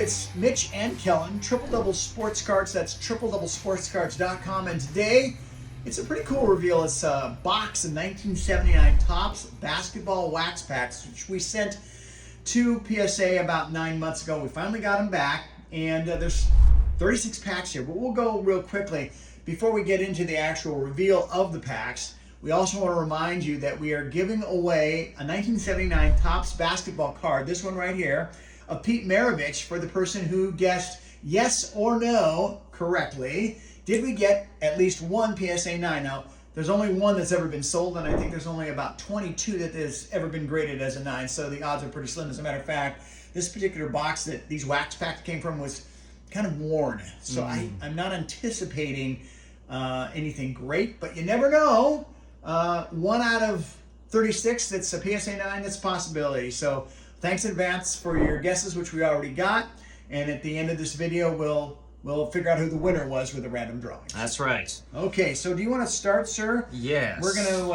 it's Mitch and Kellen, Triple Double Sports Cards. That's tripledoublesportscards.com. And today, it's a pretty cool reveal. It's a box of 1979 Topps basketball wax packs, which we sent to PSA about 9 months ago. We finally got them back, and there's 36 packs here. But we'll go real quickly before we get into the actual reveal of the packs. We also want to remind you that we are giving away a 1979 Topps basketball card, this one right here, of Pete Maravich, for the person who guessed yes or no correctly. Did we get at least one PSA 9? Now, there's only one that's ever been sold, and I think there's only about 22 that has ever been graded as a 9, so the odds are pretty slim. As a matter of fact, this particular box that these wax packs came from was kind of worn, so I'm not anticipating anything great, but you never know. 1 out of 36 that's a PSA 9, that's a possibility. So thanks in advance for your guesses, which we already got. And at the end of this video, we'll figure out who the winner was with a random drawing. That's right. Okay, so do you want to start, sir? Yes. We're going to,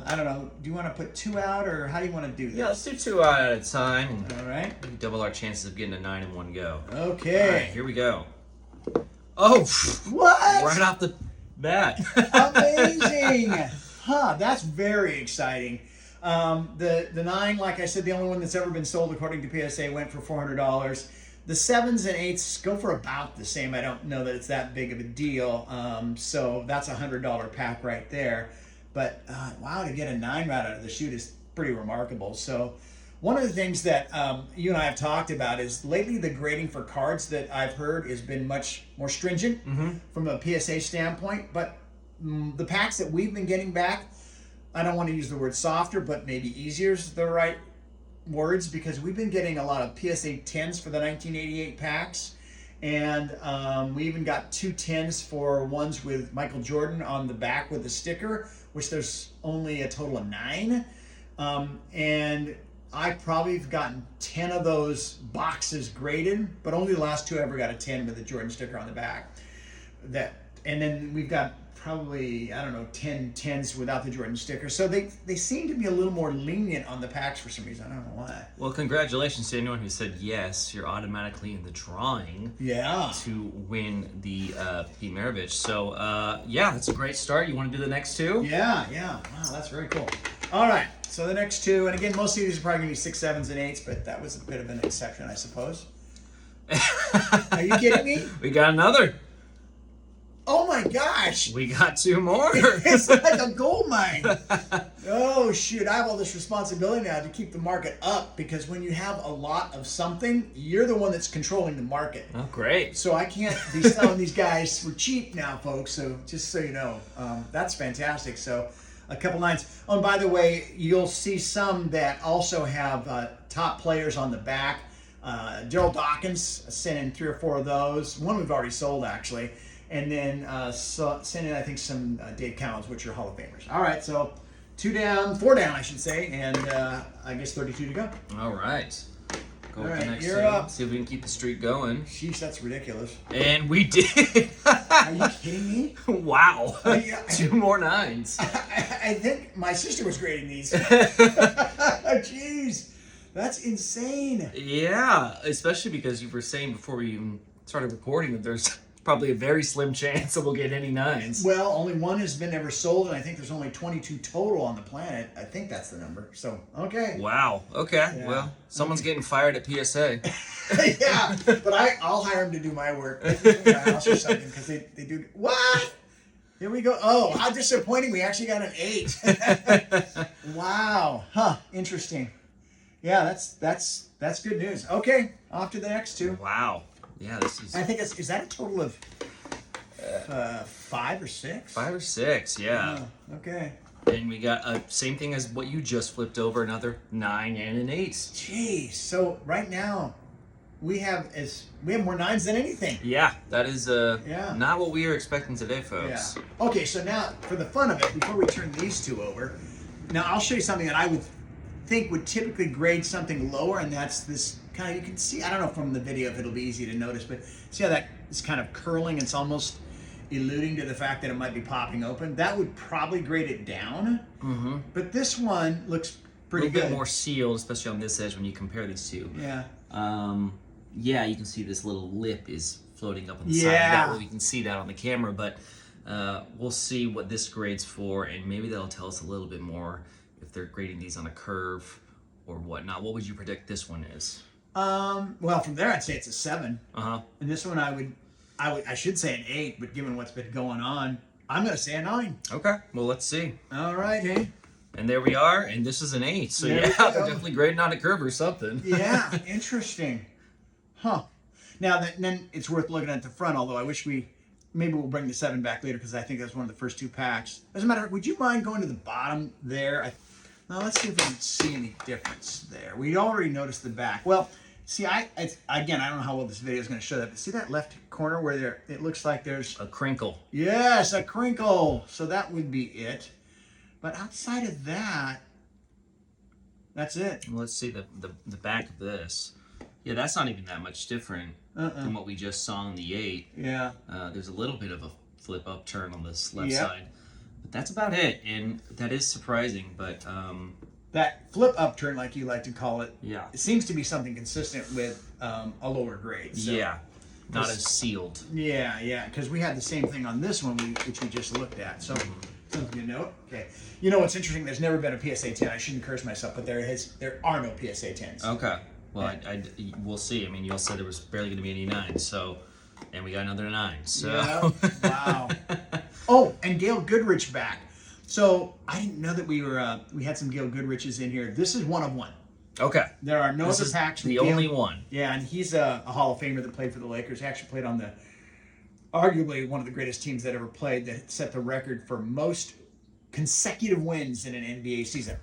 I don't know, do you want to put 2 out, or how do you want to do this? Yeah, let's do 2 out at a time. All right. Maybe double our chances of getting a 9 in one go. Okay. All right, here we go. Oh! What? Right off the bat. Amazing! Huh, that's very exciting. The 9, like I said, the only one that's ever been sold according to PSA, went for $400. The 7s and 8s go for about the same. I don't know that it's that big of a deal. So that's a $100 pack right there. But wow, to get a 9 right out of the chute is pretty remarkable. So one of the things that you and I have talked about is lately the grading for cards that I've heard has been much more stringent from a PSA standpoint. But the packs that we've been getting back, I don't want to use the word softer, but maybe easier is the right words, because we've been getting a lot of PSA 10s for the 1988 packs, and we even got 2 10s for ones with Michael Jordan on the back with a sticker, which there's only a total of 9, and I probably have gotten 10 of those boxes graded, but only the last 2 ever got a 10 with a Jordan sticker on the back. And then we've got probably, I don't know, 10 10s without the Jordan sticker. So they seem to be a little more lenient on the packs for some reason. I don't know why. Well, congratulations to anyone who said yes. You're automatically in the drawing. Yeah. To win the Pete Maravich. So, yeah, that's a great start. You want to do the next 2? Yeah. Wow, that's very cool. All right, so the next 2, and again, most of these are probably going to be 6, 7s, and 8s, but that was a bit of an exception, I suppose. Are you kidding me? We got another. Oh my gosh! We got 2 more. It's like a gold mine. Oh shoot, I have all this responsibility now to keep the market up, because when you have a lot of something, you're the one that's controlling the market. Oh, great. So I can't be selling these guys for cheap now, folks, so just so you know. That's fantastic. So a couple 9s. Oh, and by the way, you'll see some that also have top players on the back. Gerald Dawkins sent in 3 or 4 of those. One we've already sold, actually. And then send in, I think, some Dave Cowens, which are Hall of Famers. All right, so 4 down, I should say, and I guess 32 to go. All right. Go with the next you're 2. up. See if we can keep the streak going. Sheesh, that's ridiculous. And we did. Are you kidding me? Wow. 2 more 9s. I think my sister was grading these. Jeez, that's insane. Yeah, especially because you were saying before we even started recording that there's probably a very slim chance that we'll get any 9s. Well, only one has been ever sold, and I think there's only 22 total on the planet. I think that's the number. So, okay. Wow. Okay. Yeah. Well, someone's getting fired at PSA. Yeah, but I'll hire them to do my work. Because they do. What? Here we go. Oh, how disappointing. We actually got an 8. Wow. Huh. Interesting. Yeah, that's good news. Okay, off to the next 2. Wow. Yeah, this is. I think is that a total of 5 or 6? 5 or 6, yeah. Oh, okay. And we got same thing as what you just flipped over, another 9 and an 8. Jeez. So right now, we have more 9s than anything. Yeah, that is not what we were expecting today, folks. Yeah. Okay, so now for the fun of it, before we turn these 2 over, now I'll show you something that I would think would typically grade something lower, and that's this kind of, you can see, I don't know from the video if it'll be easy to notice, but see how that is kind of curling? It's almost alluding to the fact that it might be popping open. That would probably grade it down. But this one looks pretty good. A little bit more sealed, especially on this edge when you compare these 2. Yeah. yeah, you can see this little lip is floating up on the side. Yeah. That way we can see that on the camera, but we'll see what this grades for, and maybe that'll tell us a little bit more if they're grading these on a curve or whatnot. What would you predict this one is? Well, from there I'd say it's a 7. Uh-huh. And this one I should say an 8, but given what's been going on, I'm gonna say a 9. Okay, well, let's see. All right, hey. And there we are, and this is an 8. So There we yeah, go. they're definitely grading on a curve or something. Yeah, interesting. Huh. Now then it's worth looking at the front, although I wish maybe we'll bring the 7 back later because I think that's one of the first 2 packs. As a matter of fact, would you mind going to the bottom there? Now let's see if we can see any difference there. We already noticed the back. Well, see, again, I don't know how well this video is going to show that, but see that left corner where it looks like there's A crinkle. Yes, a crinkle. So that would be it. But outside of that, that's it. Let's see the back of this. Yeah, that's not even that much different than what we just saw in the 8. Yeah. There's a little bit of a flip upturn on this left Yep. side. But that's about it, and that is surprising, but That flip upturn, like you like to call it, yeah. it seems to be something consistent with a lower grade. So. Yeah, not as sealed. Yeah, because we had the same thing on this one, which we just looked at. So, something to note. Okay. You know what's interesting? There's never been a PSA 10. I shouldn't curse myself, but there are no PSA 10s. Okay. Well, we'll see. I mean, you all said there was barely going to be any 9s, so, and we got another 9. So. Yeah. Wow. Oh, and Gail Goodrich back. So I didn't know that we had some Gail Goodriches in here. This is one of one. Okay. There are no This other is packs. the with Gail. only one. Yeah, and he's a Hall of Famer that played for the Lakers. He actually played on arguably one of the greatest teams that ever played, that set the record for most consecutive wins in an NBA season.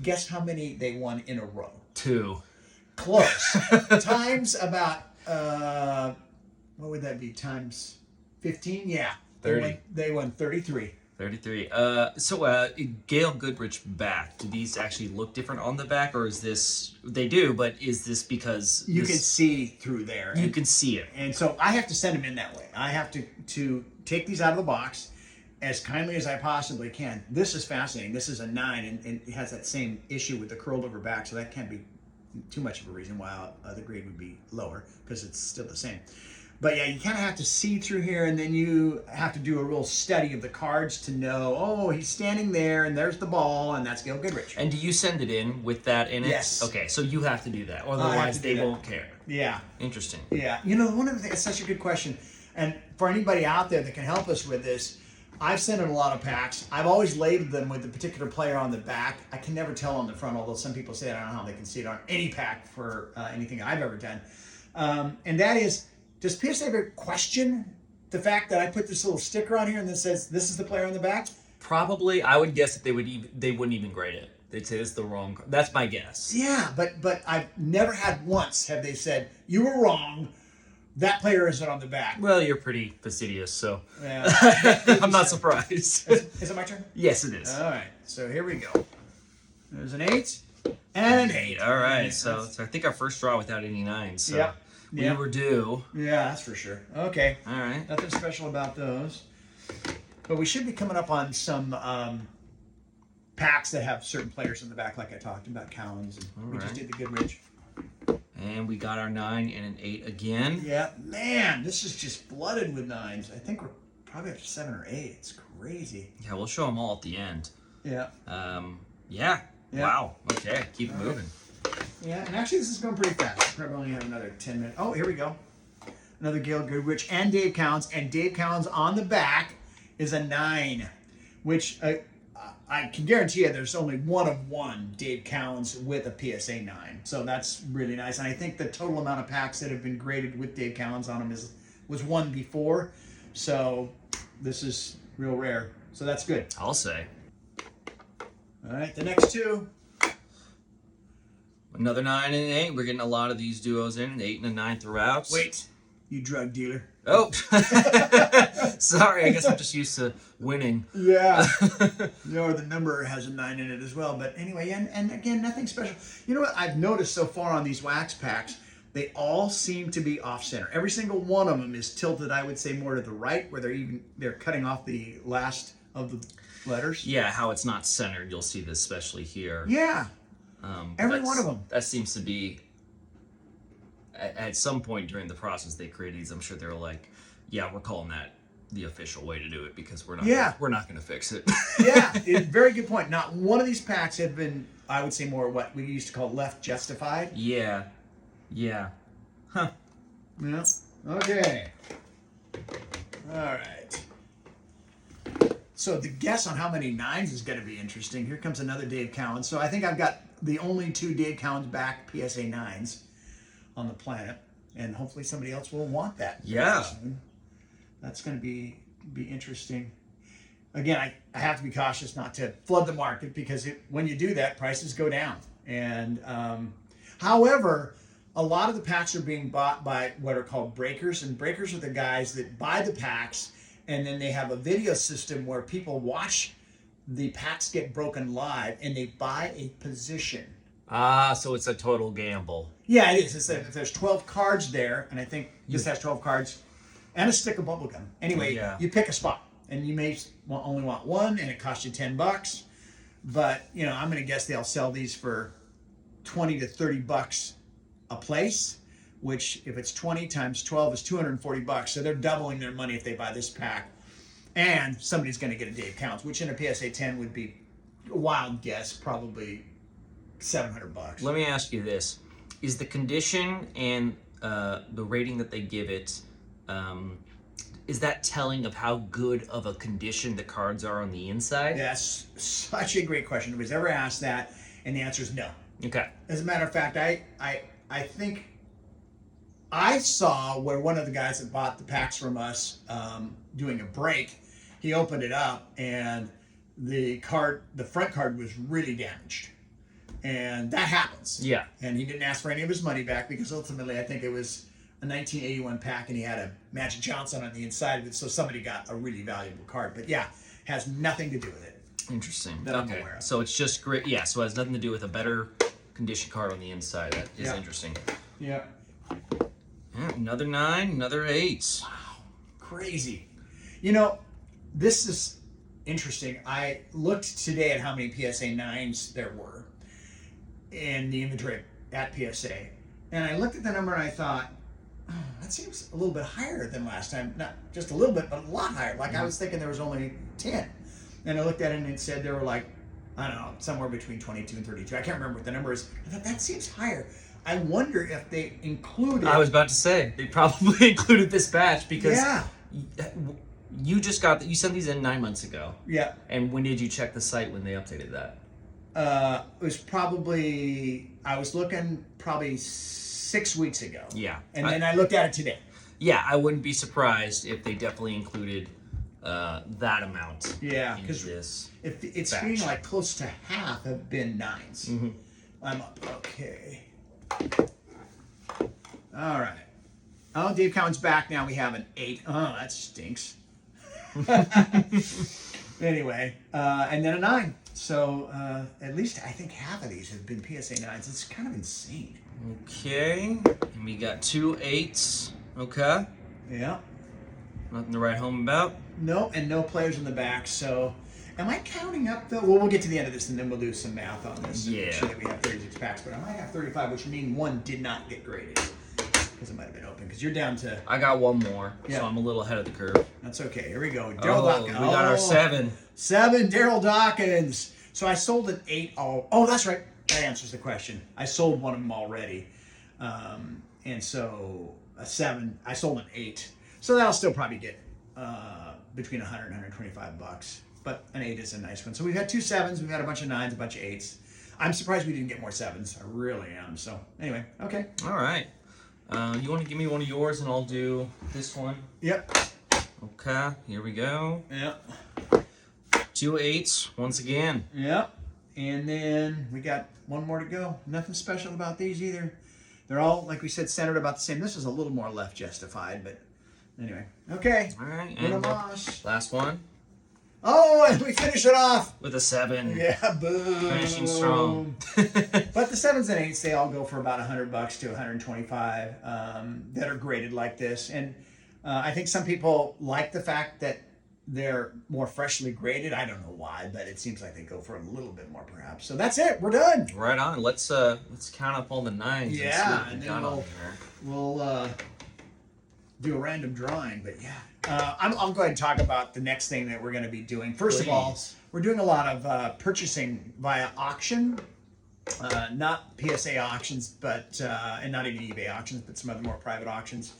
Guess how many they won in a row? 2. Close. Times about, what would that be? Times 15? Yeah. 30. They won 33. 33. So Gail Goodrich back. Do these actually look different on the back, or is this? They do, but is this because You can see through there. you can see it? And so I have to send them in that way. I have to take these out of the box as kindly as I possibly can. This is fascinating. This is a 9, and it has that same issue with the curled over back, so that can't be too much of a reason why the grade would be lower, because it's still the same. But yeah, you kind of have to see through here, and then you have to do a real study of the cards to know, oh, he's standing there, and there's the ball, and that's Gail Goodrich. And do you send it in with that in it? Yes. Okay, so you have to do that, have otherwise to do they that. won't care. Yeah. Interesting. Yeah. You know, one of the things, it's such a good question. And for anybody out there that can help us with this, I've sent in a lot of packs. I've always labeled them with the particular player on the back. I can never tell on the front, although some people say I don't know how they can see it on any pack for anything I've ever done. And that is, does PSA ever question the fact that I put this little sticker on here and that says this is the player on the back? Probably, I would guess that they wouldn't even grade it. They'd say it's the wrong. That's my guess. Yeah, but I've never had once have they said, you were wrong, that player isn't on the back. Well, you're pretty fastidious, so Yeah. I'm not surprised. Is it my turn? Yes, it is. All right, so here we go. There's an 8 and an 8. All right, Yeah, so I think our first draw without any 9s. So Yep. we Yep. were due. Yeah, that's for sure. Okay, All right. nothing special about those. But we should be coming up on some packs that have certain players in the back, like I talked about, Collins. And we just right. did the Goodrich. And we got our 9 and an 8 again. Yeah, man, this is just flooded with 9s. I think we're probably up to 7 or 8. It's crazy. Yeah, we'll show them all at the end. Yeah. Yeah. Yeah. Wow. Okay, keep it moving. Yeah, and actually this is going pretty fast. Probably only have another 10 minutes. Oh, here we go. Another Gail Goodrich and Dave Collins. And Dave Collins on the back is a 9, which I can guarantee you there's only one of one Dave Collins with a PSA 9. So that's really nice. And I think the total amount of packs that have been graded with Dave Collins on them was one before. So this is real rare. So that's good. I'll say. All right, the next 2. Another 9 and an 8. We're getting a lot of these duos in, an 8 and a 9 throughout. Wait, you drug dealer. Oh, sorry. I guess I'm just used to winning. Yeah. Or the number has a 9 in it as well. But anyway, and again, nothing special. You know what I've noticed so far on these wax packs? They all seem to be off center. Every single one of them is tilted, I would say, more to the right, where they're cutting off the last of the letters. Yeah, how it's not centered. You'll see this especially here. Yeah. Every That's- one of them. That seems to be at some point during the process they created these, I'm sure they were like, yeah, we're calling that the official way to do it because we're not going to fix it. Yeah, very good point. Not one of these packs have been, I would say, more what we used to call left justified. Yeah. Yeah. Huh. Yeah. Okay. All right. So the guess on how many nines is going to be interesting. Here comes another Dave Cowan. So I think I've got the only 2 Dave Cowans back PSA 9s on the planet, and hopefully somebody else will want that. Yeah. Soon. That's going to be interesting. Again, I have to be cautious not to flood the market because when you do that, prices go down. And however, a lot of the packs are being bought by what are called breakers, and breakers are the guys that buy the packs, and then they have a video system where people watch the packs get broken live, and they buy a position. So it's a total gamble. Yeah, it is. If there's 12 cards there, and I think this has 12 cards, and a stick of bubble gum. Anyway, you pick a spot, and you may only want one, and it costs you $10. But I'm going to guess they'll sell these for $20 to $30 a place. Which, if it's 20 times 12, is $240. So they're doubling their money if they buy this pack, and somebody's going to get a Dave Counts, which in a PSA 10 would be a wild guess, probably $700. Let me ask you this: is the condition and the rating that they give it? Is that telling of how good of a condition the cards are on the inside? That's such a great question. Nobody's ever asked that, and the answer is no. Okay. As a matter of fact, I think I saw where one of the guys that bought the packs from us doing a break, he opened it up, and the front card was really damaged. And that happens. Yeah. And he didn't ask for any of his money back because ultimately I think it was a 1981 pack, and he had a Magic Johnson on the inside of it, so somebody got a really valuable card. But yeah, has nothing to do with it. Interesting. That I'm aware of. So it's just great. Yeah, so it has nothing to do with a better condition card on the inside. That is interesting. Yeah. Yeah, another 9, another 8. Wow, crazy. This is interesting. I looked today at how many PSA 9s there were in the inventory at PSA, and I looked at the number and I thought, oh, that seems a little bit higher than last time. Not just a little bit, but a lot higher. Like I was thinking there was only 10. And I looked at it and it said there were like, I don't know, somewhere between 22 and 32. I can't remember what the number is. I thought that seems higher. I wonder if they included... I was about to say, they probably included this batch because Yeah. you you sent these in 9 months ago. Yeah. And when did you check the site when they updated that? It was probably, I was looking probably 6 weeks ago. Yeah. And then I looked at it today. Yeah, I wouldn't be surprised if they definitely included that amount. Yeah, in because this it's batch. feeling like close to half have been 9s. Mm-hmm. I'm up. Okay. All right. Oh, Dave Cowan's back now. We have an 8. Oh, that stinks. Anyway, and then a 9. So at least I think half of these have been PSA 9s. It's kind of insane. Okay, and we got 2 8s. Okay, Yeah. nothing to write home about. No, and no players in the back. So am I counting up though? Well, we'll get to the end of this and then we'll do some math on this. And Yeah. make sure that we have 36 packs, but I might have 35, which means one did not get graded because it might have been open. Because you're down to. I got one more, Yeah. so I'm a little ahead of the curve. That's okay. Here we go. Oh, Daryl Dawkins. we got our 7. 7, Daryl Dawkins. So I sold an 8. Oh, that's right. That answers the question. I sold one of them already. And so a 7, I sold an 8. So that'll still probably get between 100 and 125 bucks. But an 8 is a nice one. So we've had 2 7s, we've had a bunch of 9s, a bunch of 8s. I'm surprised we didn't get more 7s. I really am. So anyway, okay. All right. You want to give me one of yours, and I'll do this one. Yep. Okay, here we go. Yep. 2 8s once again. Yep. And then we got one more to go. Nothing special about these either. They're all, like we said, centered about the same. This is a little more left justified, but anyway. Okay. All right, Bruno and Mars. last one Oh, and we finish it off. with a 7. Yeah, boom. Finishing strong. But the 7s and 8s, they all go for about $100 to $125 that are graded like this. And I think some people like the fact that they're more freshly graded. I don't know why, but it seems like they go for a little bit more perhaps. So that's it. We're done. Right on. Let's count up all the nines. Yeah, and see what we and then got on here. we'll do a random drawing. But yeah, I'll go ahead and talk about the next thing that we're going to be doing. First of all, Please. we're doing a lot of purchasing via auction. Not PSA auctions, but and not even eBay auctions, but some other more private auctions.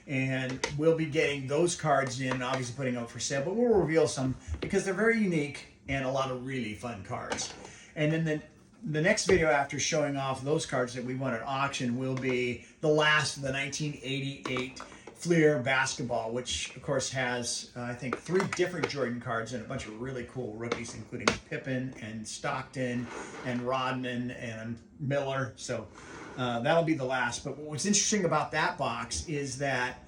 And we'll be getting those cards in, obviously putting out for sale, but we'll reveal some because they're very unique and a lot of really fun cards. And then the next video after showing off those cards that we won at auction will be the last of the 1988 Fleer basketball, which of course has I think 3 different Jordan cards and a bunch of really cool rookies, including Pippen and Stockton and Rodman and Miller. So that'll be the last. But what's interesting about that box is that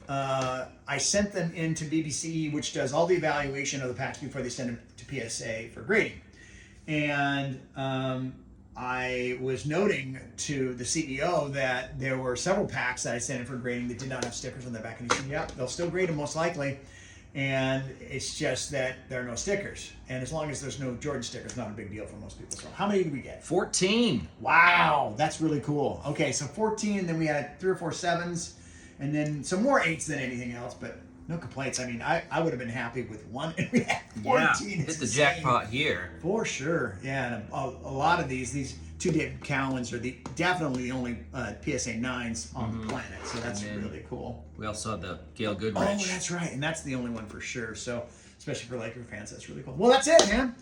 I sent them into BBC, which does all the evaluation of the packs before they send them to PSA for grading. And I was noting to the CEO that there were several packs that I sent in for grading that did not have stickers on the back. And he said, yeah, they'll still grade them most likely. And it's just that there are no stickers. And as long as there's no Jordan stickers, not a big deal for most people. So how many did we get? 14. Wow, that's really cool. Okay, so 14, then we had 3 or 4 7s, and then some more 8s than anything else, but no complaints. I mean, I would have been happy with 1, and we had 14. Yeah, It's hit the insane. jackpot here. For sure, yeah, and a lot of these 2 David Cowans are definitely the only PSA 9s on the planet, so that's really cool. We also have the Gail Goodrich. Oh, that's right, and that's the only one for sure, so especially for Laker fans, that's really cool. Well, that's it, man.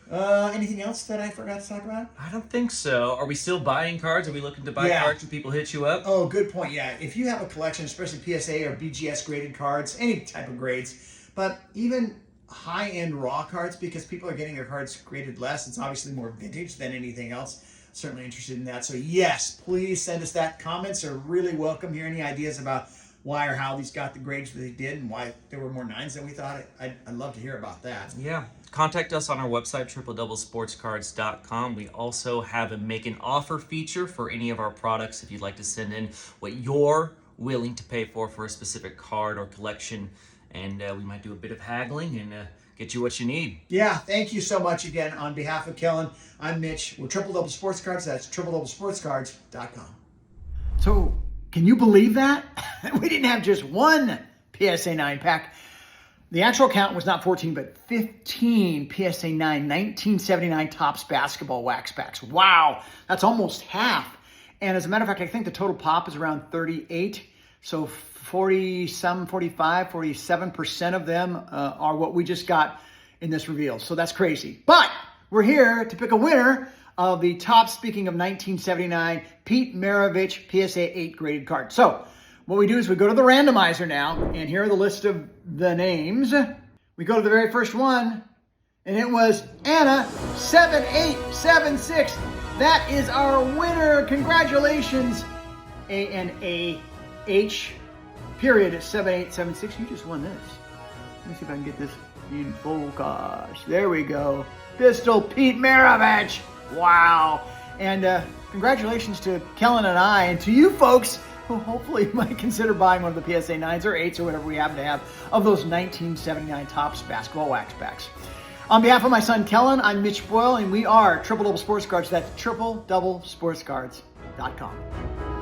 Anything else that I forgot to talk about? I don't think so. Are we still buying cards? Are we looking to buy cards when people hit you up? Oh, good point. Yeah, if you have a collection, especially PSA or BGS graded cards, any type of grades, but even high-end raw cards, because people are getting their cards graded less. It's obviously more vintage than anything else. Certainly interested in that. So yes, please send us that. Comments are really welcome here. Any ideas about why or how these got the grades that they did and why there were more 9s than we thought? I'd love to hear about that. Yeah. Contact us on our website, tripledoublesportscards.com. We also have a make an offer feature for any of our products if you'd like to send in what you're willing to pay for a specific card or collection. And we might do a bit of haggling and get you what you need. Yeah, thank you so much again. On behalf of Kellen, I'm Mitch. We're Triple Double Sports Cards. That's tripledoublesportscards.com. So, can you believe that? We didn't have just one PSA 9 pack. The actual count was not 14, but 15 PSA 9 1979 Topps basketball wax packs. Wow, that's almost half. And as a matter of fact, I think the total pop is around 38. So 47% of them are what we just got in this reveal. So that's crazy. But we're here to pick a winner of the Topps, speaking of 1979, Pete Maravich PSA 8 graded card. So what we do is we go to the randomizer now, and here are the list of the names. We go to the very first one, and it was Anna 7876. That is our winner. Congratulations, ANAH period 7876. You just won this. Let me see if I can get this in focus. There we go. Pistol Pete Maravich. Wow. And congratulations to Kellen and I, and to you folks who hopefully might consider buying one of the PSA 9s or 8s or whatever we happen to have of those 1979 Topps basketball wax packs. On behalf of my son Kellen, I'm Mitch Boyle, and we are Triple Double Sports Cards. That's tripledoublesportscards.com.